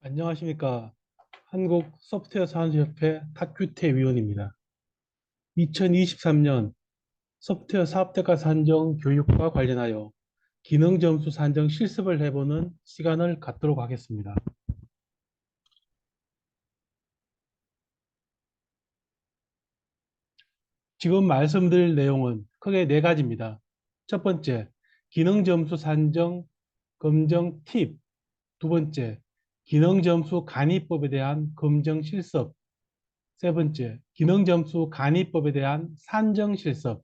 안녕하십니까. 한국 소프트웨어 산업협회 탁규태 위원입니다. 2023년 소프트웨어 사업대가 산정 교육과 관련하여 기능 점수 산정 실습을 해보는 시간을 갖도록 하겠습니다. 지금 말씀드릴 내용은 크게 네 가지입니다. 첫 번째, 기능 점수 산정 검정 팁. 두 번째, 기능 점수 간이법에 대한 검정 실습. 세 번째, 기능 점수 간이법에 대한 산정 실습.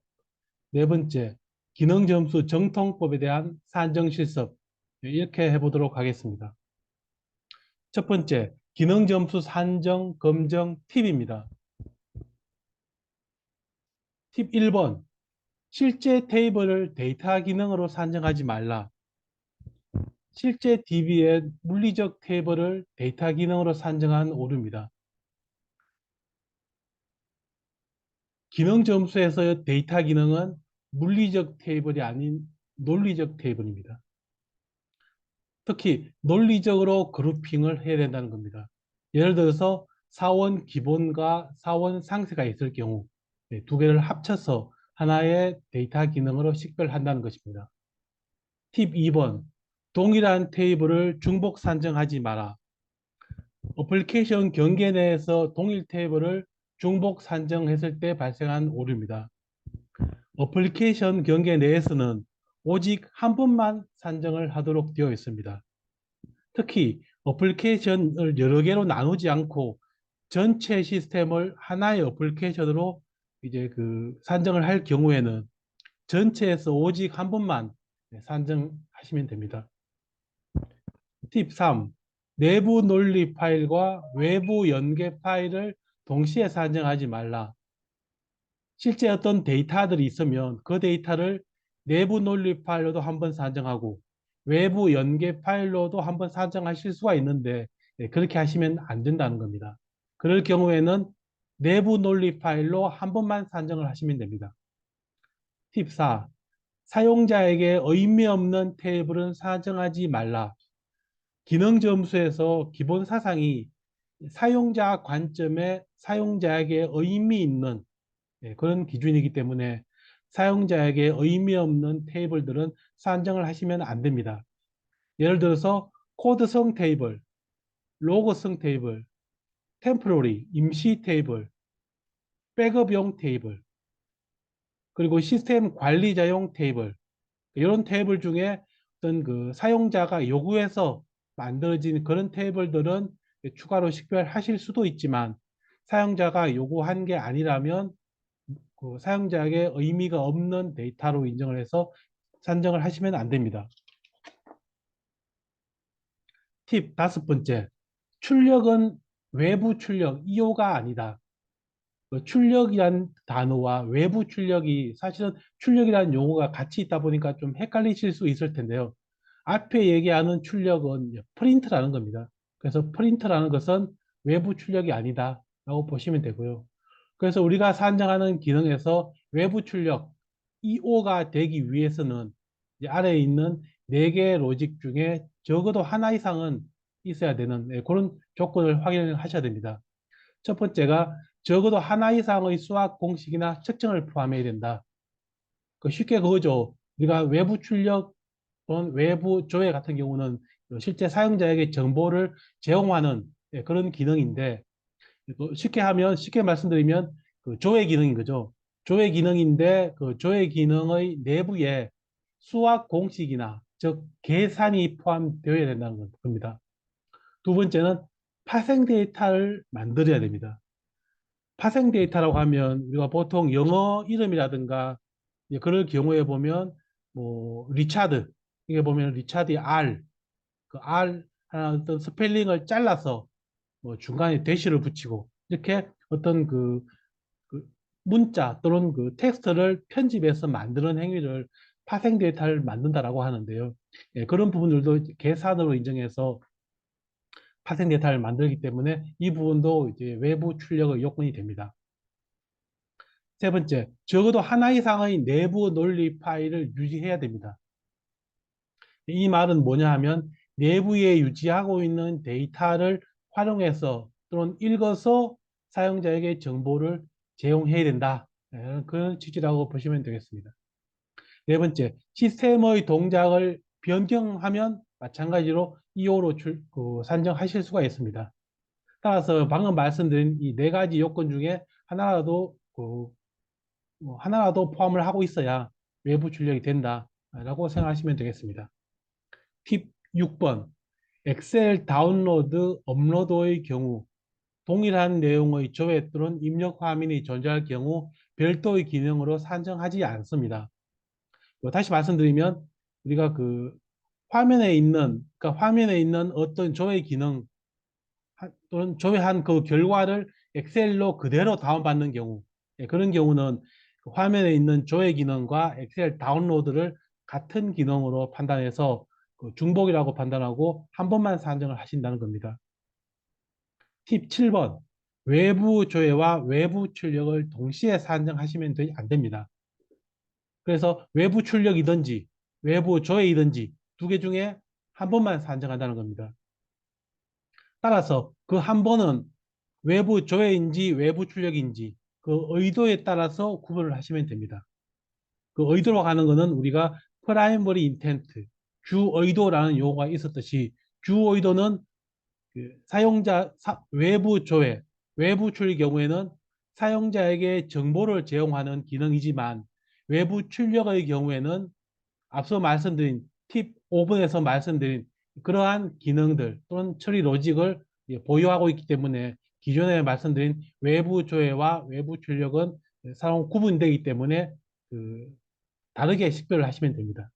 네 번째, 기능 점수 정통법에 대한 산정 실습. 이렇게 해보도록 하겠습니다. 첫 번째, 기능 점수 산정 검정 팁입니다. 팁 1번, 실제 테이블을 데이터 기능으로 산정하지 말라. 실제 DB의 물리적 테이블을 데이터 기능으로 산정한 오류입니다. 기능 점수에서의 데이터 기능은 물리적 테이블이 아닌 논리적 테이블입니다. 특히 논리적으로 그룹핑을 해야 된다는 겁니다. 예를 들어서 사원 기본과 사원 상세가 있을 경우 두 개를 합쳐서 하나의 데이터 기능으로 식별한다는 것입니다. 팁 2번, 동일한 테이블을 중복 산정하지 마라. 어플리케이션 경계 내에서 동일 테이블을 중복 산정했을 때 발생한 오류입니다. 어플리케이션 경계 내에서는 오직 한 번만 산정을 하도록 되어 있습니다. 특히 어플리케이션을 여러 개로 나누지 않고 전체 시스템을 하나의 어플리케이션으로 이제 산정을 할 경우에는 전체에서 오직 한 번만 산정하시면 됩니다. 팁 3. 내부 논리 파일과 외부 연계 파일을 동시에 산정하지 말라. 실제 어떤 데이터들이 있으면 그 데이터를 내부 논리 파일로도 한번 산정하고 외부 연계 파일로도 한번 산정하실 수가 있는데 그렇게 하시면 안 된다는 겁니다. 그럴 경우에는 내부 논리 파일로 한 번만 산정을 하시면 됩니다. 팁 4. 사용자에게 의미 없는 테이블은 산정하지 말라. 기능 점수에서 기본 사상이 사용자 관점에 사용자에게 의미 있는 그런 기준이기 때문에 사용자에게 의미 없는 테이블들은 산정을 하시면 안 됩니다. 예를 들어서 코드성 테이블, 로고성 테이블, 템포러리, 임시 테이블, 백업용 테이블, 그리고 시스템 관리자용 테이블, 이런 테이블 중에 어떤 사용자가 요구해서 만들어진 그런 테이블들은 추가로 식별하실 수도 있지만 사용자가 요구한 게 아니라면 사용자에게 의미가 없는 데이터로 인정을 해서 산정을 하시면 안 됩니다. 팁 다섯 번째, 출력은 외부 출력, EO가 아니다. 출력이란 단어와 외부 출력이 사실은 출력이라는 용어가 같이 있다 보니까 좀 헷갈리실 수 있을 텐데요. 앞에 얘기하는 출력은 프린트라는 겁니다. 그래서 프린트라는 것은 외부 출력이 아니다 라고 보시면 되고요. 그래서 우리가 산정하는 기능에서 외부 출력 EO가 되기 위해서는 아래에 있는 4개의 로직 중에 적어도 하나 이상은 있어야 되는 그런 조건을 확인을 하셔야 됩니다. 첫 번째가 적어도 하나 이상의 수학 공식이나 측정을 포함해야 된다. 쉽게 그거죠. 우리가 외부 출력 또는 외부 조회 같은 경우는 실제 사용자에게 정보를 제공하는 그런 기능인데 쉽게 말씀드리면 조회 기능인 거죠. 조회 기능인데 그 조회 기능의 내부에 수학 공식이나 즉 계산이 포함되어야 된다는 겁니다. 두 번째는 파생 데이터를 만들어야 됩니다. 파생 데이터라고 하면 우리가 보통 영어 이름이라든가 그럴 경우에 보면 뭐 리차드 이게 보면 리차드의 R 그 R 하나 어떤 스펠링을 잘라서 뭐 중간에 대시를 붙이고 이렇게 어떤 그 문자 또는 텍스트를 편집해서 만드는 행위를 파생 데이터를 만든다라고 하는데요. 그런 부분들도 계산으로 인정해서 파생 데이터를 만들기 때문에 이 부분도 이제 외부 출력의 요건이 됩니다. 세 번째, 적어도 하나 이상의 내부 논리 파일을 유지해야 됩니다. 이 말은 뭐냐 하면 내부에 유지하고 있는 데이터를 활용해서 또는 읽어서 사용자에게 정보를 제공해야 된다. 그런 취지라고 보시면 되겠습니다. 네 번째, 시스템의 동작을 변경하면 마찬가지로 EO로 산정하실 수가 있습니다. 따라서 방금 말씀드린 이 네 가지 요건 중에 하나라도 포함을 하고 있어야 외부 출력이 된다라고 생각하시면 되겠습니다. 팁 6번, 엑셀 다운로드, 업로드의 경우 동일한 내용의 조회 또는 입력 화면이 존재할 경우 별도의 기능으로 산정하지 않습니다. 다시 말씀드리면 우리가 화면에 있는 어떤 조회 기능 또는 조회한 그 결과를 엑셀로 그대로 다운받는 경우, 그런 경우는 그 화면에 있는 조회 기능과 엑셀 다운로드를 같은 기능으로 판단해서 중복이라고 판단하고 한 번만 산정을 하신다는 겁니다. 팁 7번. 외부 조회와 외부 출력을 동시에 산정하시면 안 됩니다. 그래서 외부 출력이든지 외부 조회이든지 두 개 중에 한 번만 산정한다는 겁니다. 따라서 그 한 번은 외부 조회인지 외부 출력인지 그 의도에 따라서 구분을 하시면 됩니다. 그 의도로 가는 것은 우리가 프라이머리 인텐트, 주 의도라는 용어가 있었듯이 주 의도는 외부 조회, 외부 출력 경우에는 사용자에게 정보를 제공하는 기능이지만 외부 출력의 경우에는 앞서 말씀드린 팁 5번에서 말씀드린 그러한 기능들 또는 처리 로직을 보유하고 있기 때문에 기존에 말씀드린 외부 조회와 외부 출력은 서로 구분되기 때문에 다르게 식별을 하시면 됩니다.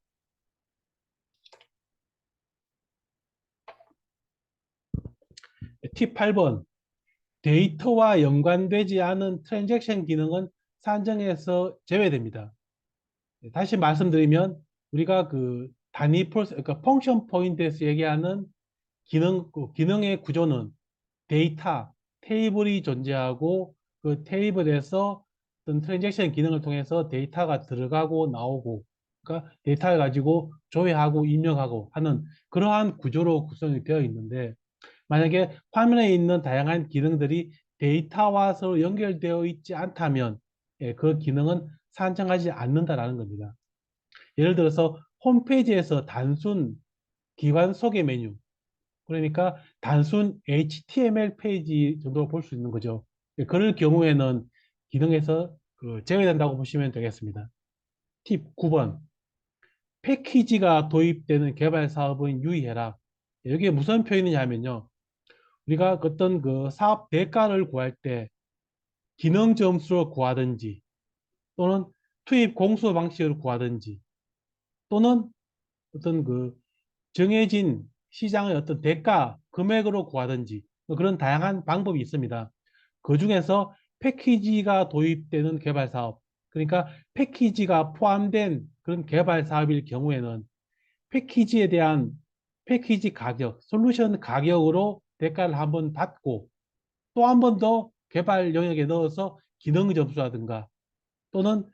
팁 8번. 데이터와 연관되지 않은 트랜잭션 기능은 산정에서 제외됩니다. 다시 말씀드리면 우리가 그러니까 펑션 포인트에서 얘기하는 기능의 구조는 데이터, 테이블이 존재하고 그 테이블에서 어떤 트랜잭션 기능을 통해서 데이터가 들어가고 나오고 그러니까 데이터를 가지고 조회하고 입력하고 하는 그러한 구조로 구성이 되어 있는데 만약에 화면에 있는 다양한 기능들이 데이터와 서로 연결되어 있지 않다면 그 기능은 산정하지 않는다라는 겁니다. 예를 들어서 홈페이지에서 단순 기관 소개 메뉴 그러니까 단순 HTML 페이지 정도로 볼 수 있는 거죠. 그럴 경우에는 기능에서 제외된다고 보시면 되겠습니다. 팁 9번. 패키지가 도입되는 개발 사업은 유의해라. 여기에 무슨 표현이냐면요. 우리가 어떤 사업 대가를 구할 때 기능 점수를 구하든지 또는 투입 공수 방식을 구하든지 또는 어떤 정해진 시장의 어떤 대가 금액으로 구하든지 뭐 그런 다양한 방법이 있습니다. 그 중에서 패키지가 도입되는 개발 사업, 그러니까 패키지가 포함된 그런 개발 사업일 경우에는 패키지에 대한 패키지 가격, 솔루션 가격으로 대가를 한번 받고 또 한 번 더 개발 영역에 넣어서 기능 점수라든가 또는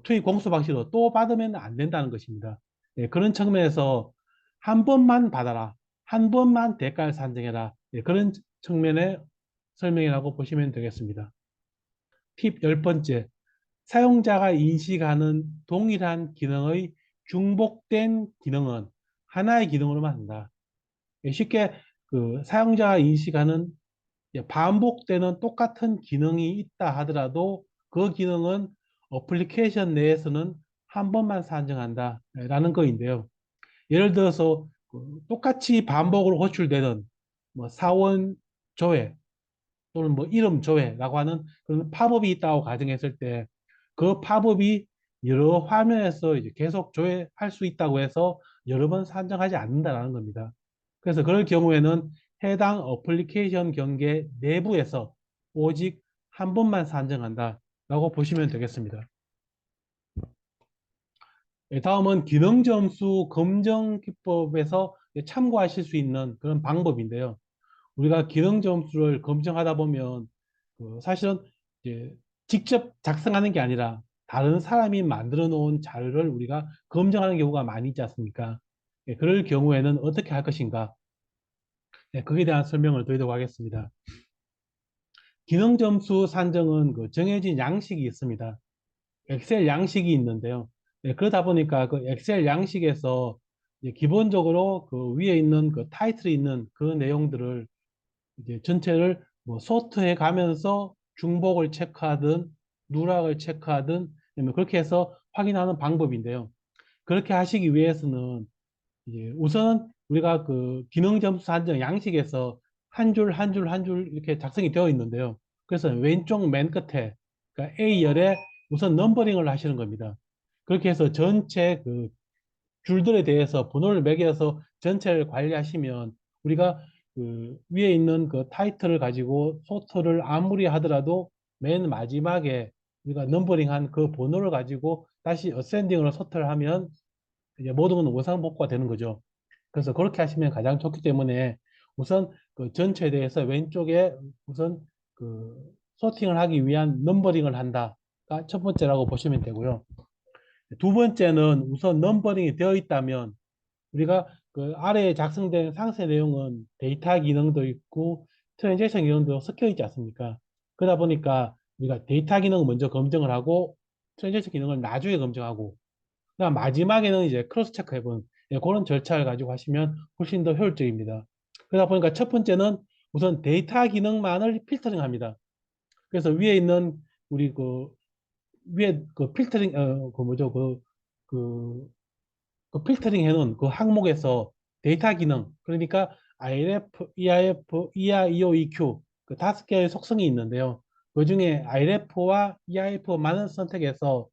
투입 공수 방식으로 또 받으면 안 된다는 것입니다. 그런 측면에서 한 번만 받아라. 한 번만 대가를 산정해라. 그런 측면의 설명이라고 보시면 되겠습니다. 팁 10번째. 사용자가 인식하는 동일한 기능의 중복된 기능은 하나의 기능으로만 한다. 쉽게 사용자가 인식하는 반복되는 똑같은 기능이 있다 하더라도 그 기능은 어플리케이션 내에서는 한 번만 산정한다라는 거인데요. 예를 들어서 똑같이 반복으로 호출되는 뭐 사원 조회 또는 뭐 이름 조회라고 하는 그런 팝업이 있다고 가정했을 때 그 팝업이 여러 화면에서 이제 계속 조회할 수 있다고 해서 여러 번 산정하지 않는다라는 겁니다. 그래서 그럴 경우에는 해당 어플리케이션 경계 내부에서 오직 한 번만 산정한다라고 보시면 되겠습니다. 다음은 기능 점수 검정 기법에서 참고하실 수 있는 그런 방법인데요. 우리가 기능 점수를 검증하다 보면 사실은 이제 직접 작성하는 게 아니라 다른 사람이 만들어 놓은 자료를 우리가 검증하는 경우가 많이 있지 않습니까? 그럴 경우에는 어떻게 할 것인가? 거기에 대한 설명을 드리도록 하겠습니다. 기능 점수 산정은 그 정해진 양식이 있습니다. 엑셀 양식이 있는데요. 그러다 보니까 그 엑셀 양식에서 이제 기본적으로 그 위에 있는 그 타이틀이 있는 그 내용들을 이제 전체를 뭐 소트해 가면서 중복을 체크하든 누락을 체크하든 그렇게 해서 확인하는 방법인데요. 그렇게 하시기 위해서는 이제 우선 우리가 그 기능 점수 산정 양식에서 한 줄 한 줄 한 줄 이렇게 작성이 되어 있는데요. 그래서 왼쪽 맨 끝에 그러니까 A열에 우선 넘버링을 하시는 겁니다. 그렇게 해서 전체 그 줄들에 대해서 번호를 매겨서 전체를 관리하시면 우리가 그 위에 있는 그 타이틀을 가지고 소트를 아무리 하더라도 맨 마지막에 우리가 넘버링한 그 번호를 가지고 다시 어센딩으로 소트를 하면 이제 모든 건 원상복구가 되는 거죠. 그래서 그렇게 하시면 가장 좋기 때문에 우선 그 전체에 대해서 왼쪽에 우선 그 소팅을 하기 위한 넘버링을 한다가 첫 번째라고 보시면 되고요. 두 번째는 우선 넘버링이 되어 있다면 우리가 그 아래에 작성된 상세 내용은 데이터 기능도 있고 트랜잭션 기능도 섞여 있지 않습니까? 그러다 보니까 우리가 데이터 기능을 먼저 검증을 하고 트랜잭션 기능을 나중에 검증하고 그다음 마지막에는 이제 크로스 체크 해본 그런 절차를 가지고 하시면 훨씬 더 효율적입니다. 그러다 보니까 첫 번째는 우선 데이터 기능만을 필터링 합니다. 그래서 위에 있는 우리 그 위에 그 필터링 그 뭐죠 그, 그 필터링 해놓은 그 항목에서 데이터 기능 그러니까 IRF, EIF, ER, EO, EQ 그 다섯 개의 속성이 있는데요. 그 중에 IRF와 EIF만을 선택해서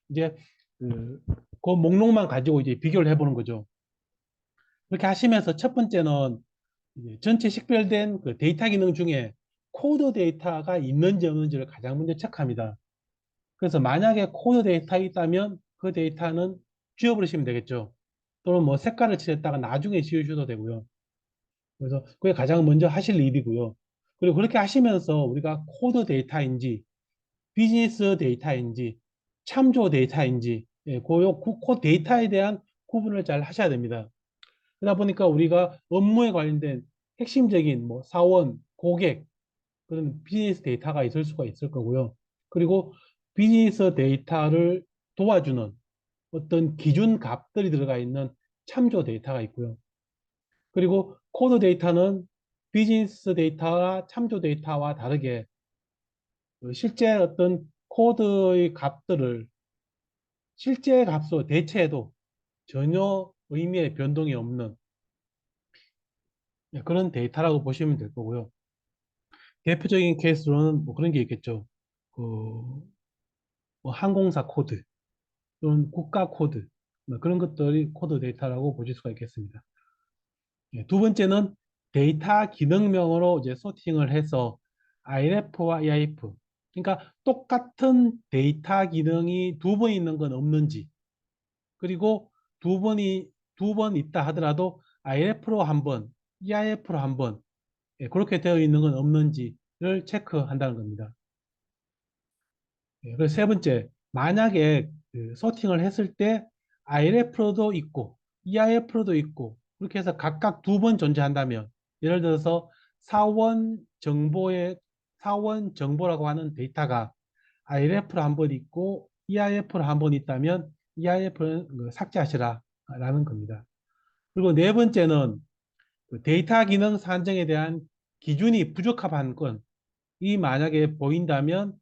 이제 그, 그 목록만 가지고 이제 비교를 해보는 거죠. 그렇게 하시면서 첫 번째는 이제 전체 식별된 그 데이터 기능 중에 코드 데이터가 있는지 없는지를 가장 먼저 체크합니다. 그래서 만약에 코드 데이터 있다면 그 데이터는 지워버리시면 되겠죠. 또는 뭐 색깔을 칠했다가 나중에 지우셔도 되고요. 그래서 그게 가장 먼저 하실 일이고요. 그리고 그렇게 하시면서 우리가 코드 데이터인지 비즈니스 데이터인지 참조 데이터인지 그 데이터에 대한 구분을 잘 하셔야 됩니다. 그러다 보니까 우리가 업무에 관련된 핵심적인 뭐 사원, 고객 그런 비즈니스 데이터가 있을 수가 있을 거고요. 그리고 비즈니스 데이터를 도와주는 어떤 기준 값들이 들어가 있는 참조 데이터가 있고요. 그리고 코드 데이터는 비즈니스 데이터와 참조 데이터와 다르게 그 실제 어떤 코드의 값들을 실제 값으로 대체해도 전혀 의미의 변동이 없는 그런 데이터라고 보시면 될 거고요. 대표적인 케이스로는 뭐 그런 게 있겠죠. 그 뭐 항공사 코드 또는 국가 코드 뭐 그런 것들이 코드 데이터라고 보실 수가 있겠습니다. 두 번째는 데이터 기능명으로 이제 소팅을 해서 IRF와 EIF 그러니까 똑같은 데이터 기능이 두 번 있는 건 없는지 그리고 두 번 있다 하더라도 IRF로 한 번, EIF로 한 번, 그렇게 되어 있는 건 없는지를 체크한다는 겁니다. 그리고 세 번째, 만약에 그 소팅을 했을 때 IRF로도 있고, EIF로도 있고, 그렇게 해서 각각 두 번 존재한다면, 예를 들어서 사원 정보라고 하는 데이터가 IRF로 한 번 있고, EIF로 한 번 있다면, EIF는 삭제하시라 라는 겁니다. 그리고 네 번째는 그 데이터 기능 산정에 대한 기준이 부적합한 건, 이 만약에 보인다면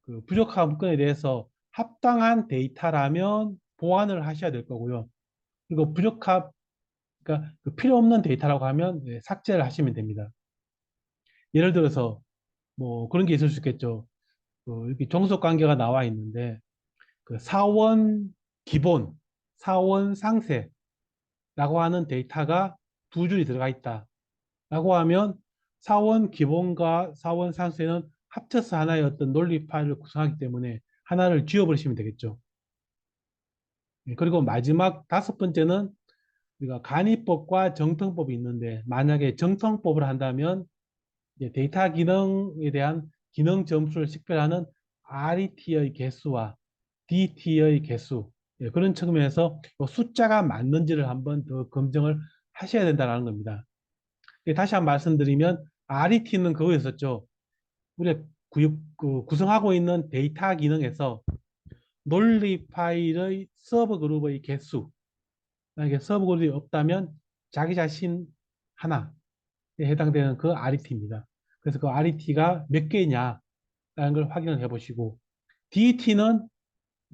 그 부족한 건에 대해서 합당한 데이터라면 보완을 하셔야 될 거고요. 그리고 그러니까 그 필요 없는 데이터라고 하면 삭제를 하시면 됩니다. 예를 들어서 뭐 그런 게 있을 수 있겠죠. 그 이렇게 종속 관계가 나와 있는데 그 사원 기본, 사원 상세라고 하는 데이터가 두 줄이 들어가 있다라고 하면 사원 기본과 사원 상세는 합쳐서 하나의 어떤 논리 파일을 구성하기 때문에 하나를 지워버리시면 되겠죠. 그리고 마지막 다섯 번째는 우리가 간이법과 정통법이 있는데 만약에 정통법을 한다면 이제 데이터 기능에 대한 기능 점수를 식별하는 RET의 개수와 DT의 개수 예, 그런 측면에서 숫자가 맞는지를 한번 더 검증을 하셔야 된다는 겁니다. 예, 다시 한번 말씀드리면 RET는 그거였었죠. 우리가 구성하고 있는 데이터 기능에서 논리 파일의 서브 그룹의 개수, 만약에 서브 그룹이 없다면 자기 자신 하나에 해당되는 그 RET입니다. 그래서 그 RET가 몇 개냐라는 걸 확인을 해보시고, DET는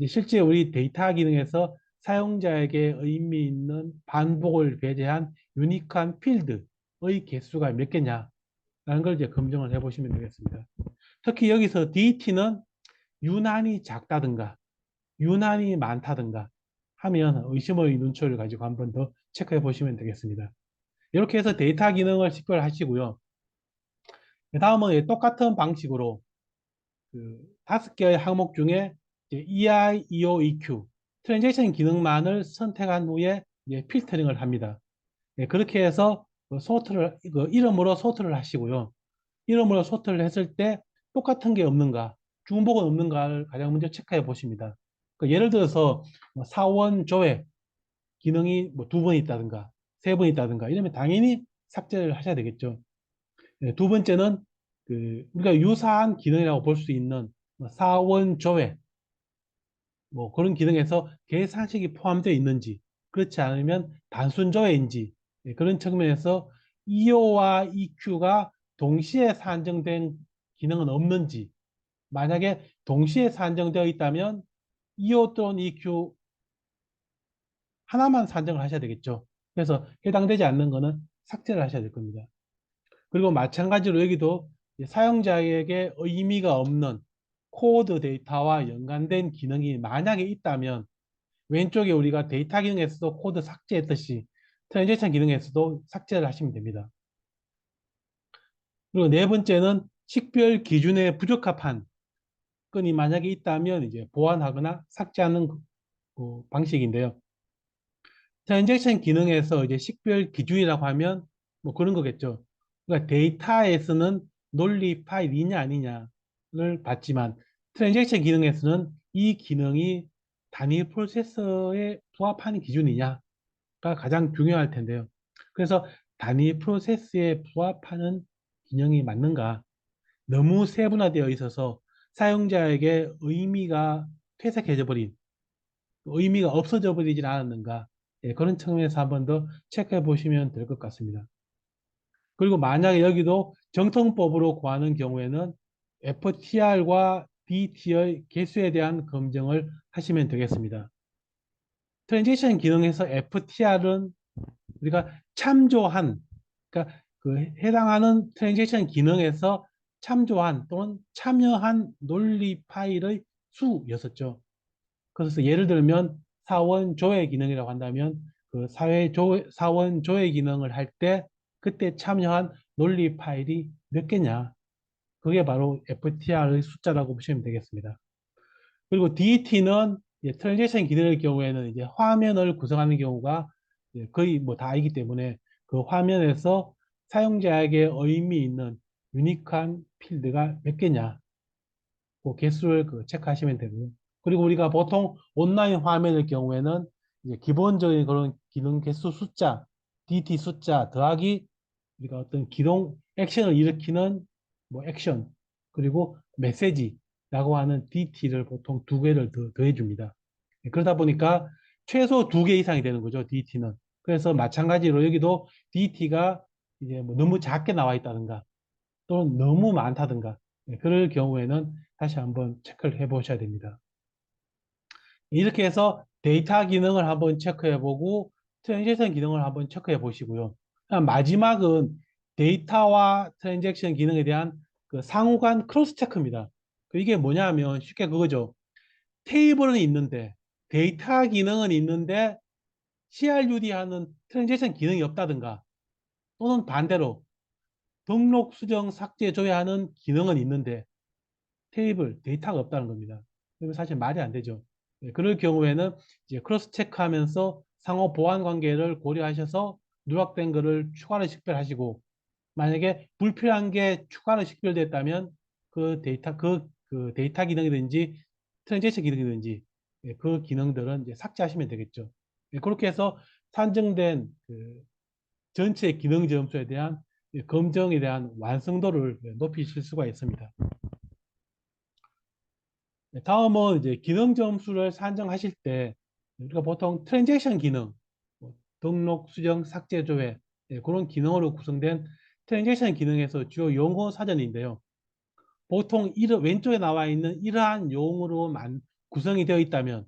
실제 우리 데이터 기능에서 사용자에게 의미 있는 반복을 배제한 유니크한 필드의 개수가 몇 개냐라는 걸 이제 검증을 해보시면 되겠습니다. 특히 여기서 DET는 유난히 작다든가 유난히 많다든가 하면 의심의 눈초리를 가지고 한번 더 체크해 보시면 되겠습니다. 이렇게 해서 데이터 기능을 식별하시고요. 다음은 똑같은 방식으로 그 5개의 항목 중에 이제 EI, EO, EQ, 트랜잭션 기능만을 선택한 후에 이제 필터링을 합니다. 예, 그렇게 해서 이름으로 소트를 하시고요. 이름으로 소트를 했을 때 똑같은 게 없는가, 중복은 없는가를 가장 먼저 체크해 보십니다. 예를 들어서 사원 조회 기능이 뭐 2번 있다든가 3번 있다든가 이러면 당연히 삭제를 하셔야 되겠죠. 예, 두 번째는 우리가 유사한 기능이라고 볼 수 있는 뭐 사원 조회 뭐 그런 기능에서 계산식이 포함되어 있는지 그렇지 않으면 단순 조회인지 예, 그런 측면에서 EO와 EQ가 동시에 산정된 기능은 없는지 만약에 동시에 산정되어 있다면 EO 또는 EQ 하나만 산정을 하셔야 되겠죠. 그래서 해당되지 않는 거는 삭제를 하셔야 될 겁니다. 그리고 마찬가지로 여기도 사용자에게 의미가 없는 코드 데이터와 연관된 기능이 만약에 있다면 왼쪽에 우리가 데이터 기능에서도 코드 삭제했듯이 트랜잭션 기능에서도 삭제를 하시면 됩니다. 그리고 네 번째는 식별 기준에 부적합한 건이 만약에 있다면 이제 보완하거나 삭제하는 방식인데요. 트랜잭션 기능에서 이제 식별 기준이라고 하면 뭐 그런 거겠죠. 그러니까 데이터에서는 논리 파일이냐 아니냐를 봤지만 트랜잭션 기능에서는 이 기능이 단위 프로세서에 부합하는 기준이냐가 가장 중요할 텐데요. 그래서 단위 프로세스에 부합하는 기능이 맞는가? 너무 세분화되어 있어서 사용자에게 의미가 퇴색해져 버린 의미가 없어져 버리질 않았는가 예, 그런 측면에서 한번 더 체크해 보시면 될 것 같습니다. 그리고 만약에 여기도 정통법으로 구하는 경우에는 FTR과 DT의 개수에 대한 검증을 하시면 되겠습니다. 트랜지션 기능에서 FTR은 우리가 참조한 그러니까 그 해당하는 트랜지션 기능에서 참조한 또는 참여한 논리 파일의 수였었죠. 그래서 예를 들면 사원 조회 기능이라고 한다면 그 사원 조회 기능을 할 때 그때 참여한 논리 파일이 몇 개냐. 그게 바로 FTR의 숫자라고 보시면 되겠습니다. 그리고 DT는 트랜지션 기능의 경우에는 이제 화면을 구성하는 경우가 거의 뭐 다이기 때문에 그 화면에서 사용자에게 의미 있는 유니크한 필드가 몇 개냐. 그 개수를 체크하시면 되고요. 그리고 우리가 보통 온라인 화면의 경우에는 이제 기본적인 그런 기능 개수 숫자, DT 숫자 더하기 우리가 어떤 기동 액션을 일으키는 뭐 액션 그리고 메시지라고 하는 DT를 보통 2개를 더해 줍니다. 그러다 보니까 최소 2개 이상이 되는 거죠, DT는. 그래서 마찬가지로 여기도 DT가 이제 뭐 너무 작게 나와 있다든가 또는 너무 많다든가 그럴 경우에는 다시 한번 체크를 해 보셔야 됩니다. 이렇게 해서 데이터 기능을 한번 체크해 보고 트랜잭션 기능을 한번 체크해 보시고요. 마지막은 데이터와 트랜잭션 기능에 대한 그 상호간 크로스 체크입니다. 이게 뭐냐면 쉽게 그거죠. 테이블은 있는데 데이터 기능은 있는데 CRUD 하는 트랜잭션 기능이 없다든가 또는 반대로 등록, 수정, 삭제, 조회하는 기능은 있는데 데이터가 없다는 겁니다. 그러면 사실 말이 안 되죠. 그럴 경우에는 이제 크로스 체크하면서 상호 보안 관계를 고려하셔서 누락된 것을 추가로 식별하시고 만약에 불필요한 게 추가로 식별됐다면 그 데이터 기능이든지 트랜잭션 기능이든지 그 기능들은 이제 삭제하시면 되겠죠. 그렇게 해서 산정된 그 전체 기능 점수에 대한 검정에 대한 완성도를 높이실 수가 있습니다. 다음은 이제 기능 점수를 산정하실 때 우리가 보통 트랜잭션 기능, 뭐 등록, 수정, 삭제, 조회 그런 기능으로 구성된 트랜잭션 기능에서 주요 용어 사전인데요. 보통 왼쪽에 나와 있는 이러한 용어로 구성이 되어 있다면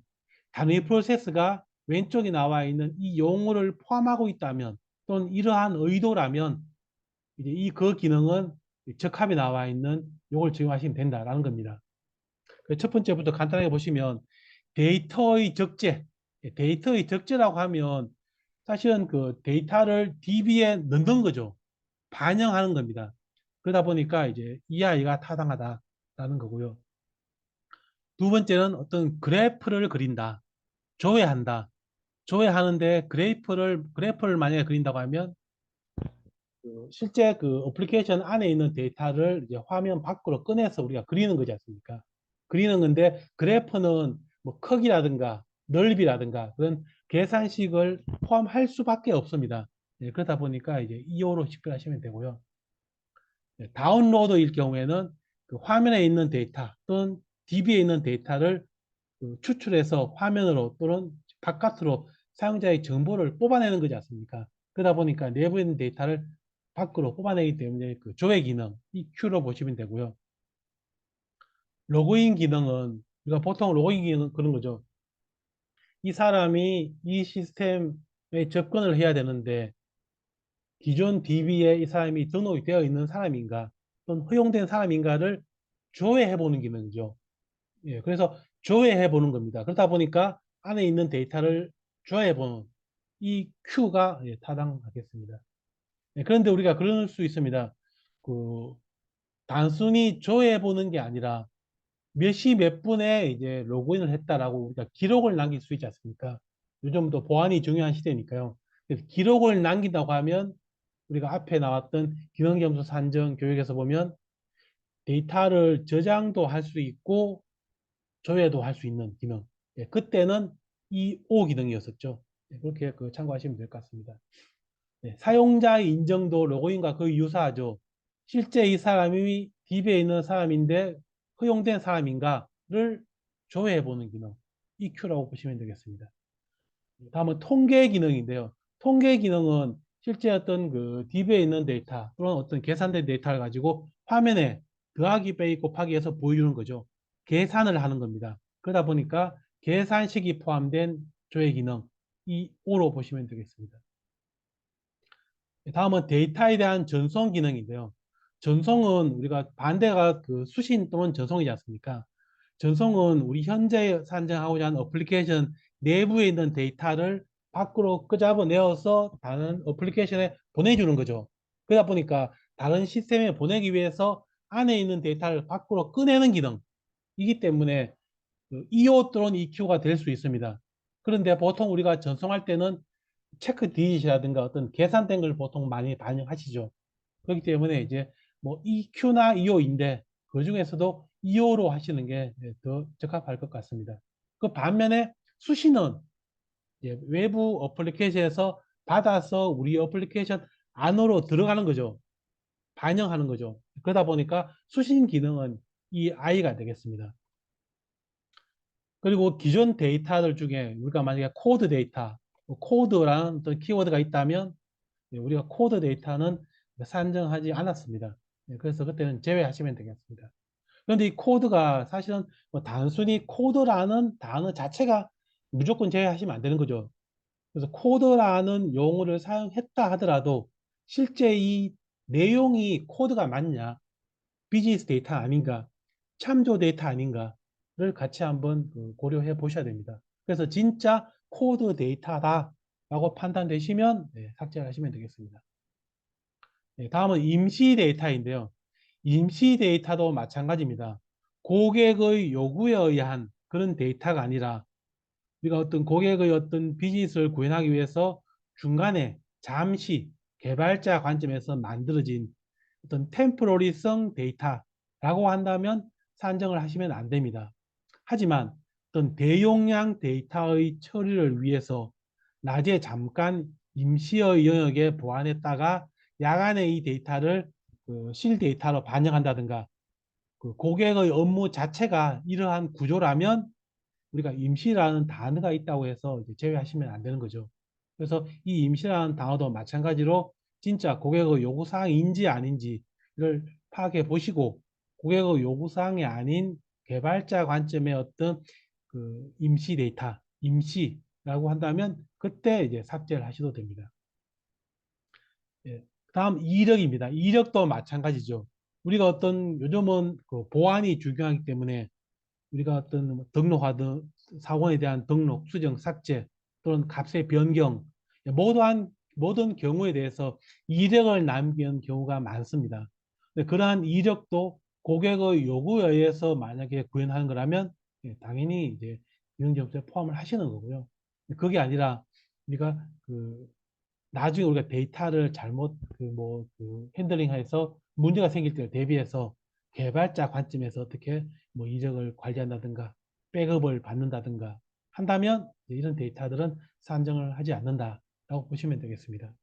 단위 프로세스가 왼쪽에 나와 있는 이 용어를 포함하고 있다면 또는 이러한 의도라면 이제 이 그 기능은 적합에 나와 있는 요걸 적용하시면 된다라는 겁니다. 첫 번째부터 간단하게 보시면 데이터의 적재, 데이터의 적재라고 하면 사실은 그 데이터를 DB에 넣는 거죠. 반영하는 겁니다. 그러다 보니까 이제 이 아이가 타당하다라는 거고요. 두 번째는 어떤 그래프를 그린다, 조회한다. 조회하는데 그래프를 만약에 그린다고 하면 실제 그 어플리케이션 안에 있는 데이터를 이제 화면 밖으로 꺼내서 우리가 그리는 거지 않습니까? 그리는 건데 그래프는 뭐 크기라든가 넓이라든가 그런 계산식을 포함할 수밖에 없습니다. 그러다 보니까 이제 2호로 식별하시면 되고요. 다운로드일 경우에는 그 화면에 있는 데이터 또는 DB에 있는 데이터를 그 추출해서 화면으로 또는 바깥으로 사용자의 정보를 뽑아내는 거지 않습니까? 그러다 보니까 내부에 있는 데이터를 밖으로 뽑아내기 때문에 그 조회 기능, 이 Q로 보시면 되고요. 로그인 기능은 우리가 보통 로그인 기능은 그런 거죠. 이 사람이 이 시스템에 접근을 해야 되는데 기존 DB에 이 사람이 등록이 되어 있는 사람인가 또는 허용된 사람인가를 조회해 보는 기능이죠. 예, 그래서 조회해 보는 겁니다. 그러다 보니까 안에 있는 데이터를 조회해 보는 이 Q가 타당하겠습니다. 예, 그런데 우리가 그럴 수 있습니다. 그 단순히 조회해 보는 게 아니라 몇 시 몇 분에 이제 로그인을 했다라고 우리가 기록을 남길 수 있지 않습니까? 요즘도 보안이 중요한 시대니까요. 그래서 기록을 남긴다고 하면 우리가 앞에 나왔던 기능점수 산정 교육에서 보면 데이터를 저장도 할 수 있고 조회도 할 수 있는 기능. 예, 그때는 이 O 기능이었었죠. 예, 그렇게 참고하시면 될 것 같습니다. 예, 사용자의 인정도 로그인과 거의 유사하죠. 실제 이 사람이 DB에 있는 사람인데 허용된 사람인가를 조회해보는 기능. EQ라고 보시면 되겠습니다. 다음은 통계 기능인데요. 통계 기능은 실제 어떤 그 DB에 있는 데이터 또는 어떤 계산된 데이터를 가지고 화면에 더하기, 빼기, 곱하기 해서 보여주는 거죠. 계산을 하는 겁니다. 그러다 보니까 계산식이 포함된 조회 기능, 이 O로 보시면 되겠습니다. 다음은 데이터에 대한 전송 기능인데요. 전송은 우리가 반대가 그 수신 또는 전송이지 않습니까? 전송은 우리 현재 산정하고자 하는 어플리케이션 내부에 있는 데이터를 밖으로 끄잡아내어서 다른 어플리케이션에 보내주는 거죠. 그러다 보니까 다른 시스템에 보내기 위해서 안에 있는 데이터를 밖으로 꺼내는 기능이기 때문에 EO 또는 EQ가 될 수 있습니다. 그런데 보통 우리가 전송할 때는 체크 디짓이라든가 어떤 계산된 걸 보통 많이 반영하시죠. 그렇기 때문에 이제 뭐 EQ나 EO인데 그 중에서도 EO로 하시는 게 더 적합할 것 같습니다. 그 반면에 수신은 외부 어플리케이션에서 받아서 우리 어플리케이션 안으로 들어가는 거죠. 반영하는 거죠. 그러다 보니까 수신 기능은 이 I가 되겠습니다. 그리고 기존 데이터들 중에 우리가 만약에 코드 데이터, 코드라는 어떤 키워드가 있다면 우리가 코드 데이터는 산정하지 않았습니다. 그래서 그때는 제외하시면 되겠습니다. 그런데 이 코드가 사실은 뭐 단순히 코드라는 단어 자체가 무조건 제외하시면 안 되는 거죠. 그래서 코드라는 용어를 사용했다 하더라도 실제 이 내용이 코드가 맞냐, 비즈니스 데이터 아닌가, 참조 데이터 아닌가를 같이 한번 고려해 보셔야 됩니다. 그래서 진짜 코드 데이터다라고 판단되시면 삭제를 하시면 되겠습니다. 다음은 임시 데이터인데요. 임시 데이터도 마찬가지입니다. 고객의 요구에 의한 그런 데이터가 아니라 우리가 어떤 고객의 어떤 비즈니스를 구현하기 위해서 중간에 잠시 개발자 관점에서 만들어진 어떤 템포러리성 데이터라고 한다면 산정을 하시면 안 됩니다. 하지만 어떤 대용량 데이터의 처리를 위해서 낮에 잠깐 임시의 영역에 보완했다가 야간에 이 데이터를 그 실데이터로 반영한다든가 그 고객의 업무 자체가 이러한 구조라면 우리가 임시라는 단어가 있다고 해서 이제 제외하시면 안 되는 거죠. 그래서 이 임시라는 단어도 마찬가지로 진짜 고객의 요구사항인지 아닌지를 파악해 보시고 고객의 요구사항이 아닌 개발자 관점의 어떤 그 임시 데이터, 임시라고 한다면 그때 이제 삭제를 하셔도 됩니다. 예. 다음 이력입니다. 이력도 마찬가지죠. 우리가 어떤 요즘은 그 보안이 중요하기 때문에 우리가 어떤 뭐 등록하든 사원에 대한 등록, 수정, 삭제 또는 값의 변경 모든 경우에 대해서 이력을 남기는 경우가 많습니다. 근데 그러한 이력도 고객의 요구에 의해서 만약에 구현하는 거라면 예, 당연히 이제 기능점수에 포함을 하시는 거고요. 그게 아니라 우리가 그 나중에 우리가 데이터를 잘못 핸들링해서 문제가 생길 때를 대비해서 개발자 관점에서 어떻게 뭐 이력을 관리한다든가 백업을 받는다든가 한다면 이런 데이터들은 산정을 하지 않는다라고 보시면 되겠습니다.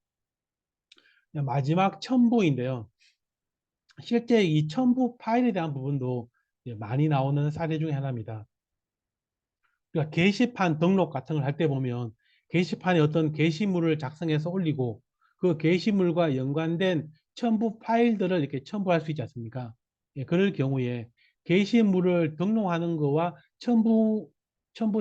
마지막 첨부인데요. 실제 이 첨부 파일에 대한 부분도 많이 나오는 사례 중에 하나입니다. 그러니까 게시판 등록 같은 걸 할 때 보면 게시판에 어떤 게시물을 작성해서 올리고 그 게시물과 연관된 첨부 파일들을 이렇게 첨부할 수 있지 않습니까? 예, 그럴 경우에 게시물을 등록하는 것과 첨부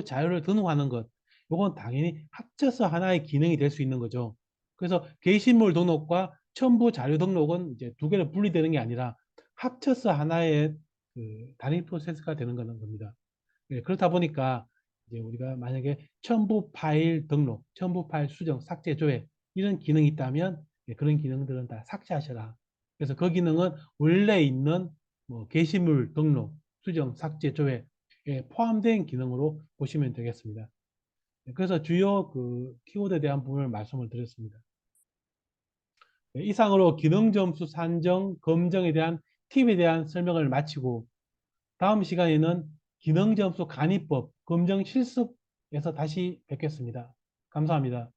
자료를 등록하는 것, 이건 당연히 합쳐서 하나의 기능이 될 수 있는 거죠. 그래서 게시물 등록과 첨부 자료 등록은 이제 두 개를 분리되는 게 아니라 합쳐서 하나의 그 단위 프로세스가 되는 겁니다. 예, 그렇다 보니까 이제 우리가 만약에 첨부 파일 등록, 첨부 파일 수정, 삭제, 조회 이런 기능이 있다면 예, 그런 기능들은 다 삭제하셔라. 그래서 그 기능은 원래 있는 뭐 게시물 등록, 수정, 삭제, 조회에 포함된 기능으로 보시면 되겠습니다. 예, 그래서 주요 그 키워드에 대한 부분을 말씀을 드렸습니다. 예, 이상으로 기능 점수 산정, 검정에 대한 팁에 대한 설명을 마치고 다음 시간에는 기능점수 간이법, 검정 실습에서 다시 뵙겠습니다. 감사합니다.